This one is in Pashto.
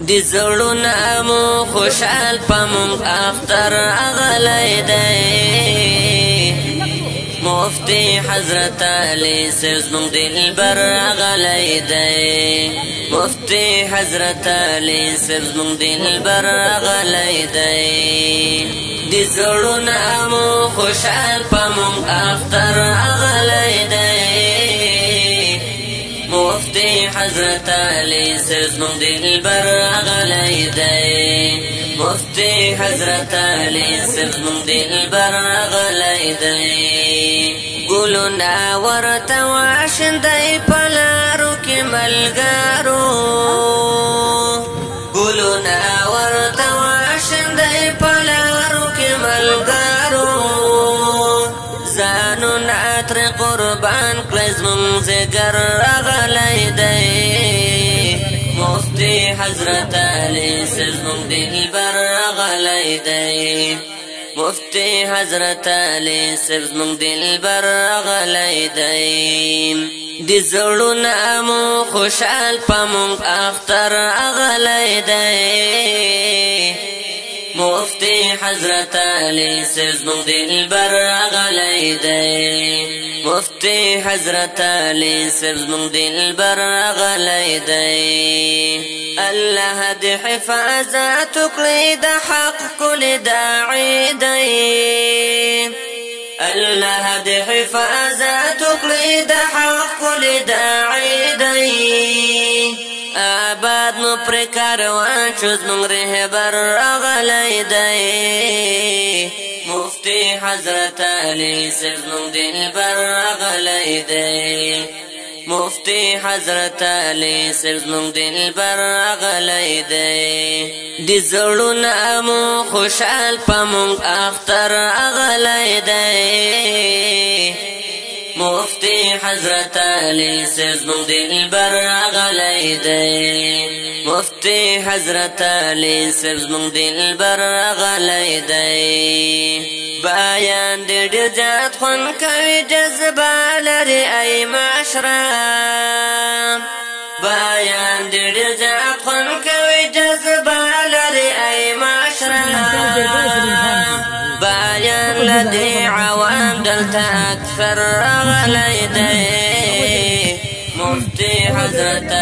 دی زړونه مو خوشحال پمون اختر اغلی دی مفتی حضرت علی سزمون دلبر اغلی دی مفتی حضرت علی سزمون دلبر اغلی دی دی زړونه مو خوشحال پمون اختر اغلی دی مفتی حضرت علی سزمون دلبر اغلی دی مفتی حضرت علی سزمون دلبر اغلی دی ګلونه ورته واشندی پلارو کې ملګرو ګلونه ورته واشندی پلارو کې ملګرو ځانونه تر قربان کړئ زموږ ځیګر اغلی دی مفتی حضرت علی سزمون دلبر اغلی دی مفتی حضرت علی سزمون دلبر اغلی دی دی زړونه مو خوشحال پمون اختر اغلی دی مفتی حضرت علی سزمون دلبر اغلی دی مفتی حضرت علی سزمون دلبر اغلی دی الله دی حفاظت کړی د حق کل داعی دی الله دی حفاظت کړی د حق کل داعی دی آباد مو پر کاروان چوز مونږ رهبر اغلی دی مفتی حضرت علی سزمون دلبر اغلی دی مفتی حضرت علی سزمون دلبر اغلی دی دی زړونه مو خوشحال پمون اختر اغلی دی مفتی حضرت علی سزمون دلبر اغلی دی مفتی حضرت علی سزمون دلبر اغلی دی بیان دی ډیر زیات خوند کوي جذبه لري ای معاشره بیان دی ډیر زیات خوند کوي جذبه لري ای معاشره بیان لدی عوام دلته اکثر اغلی دی مفتی حضرت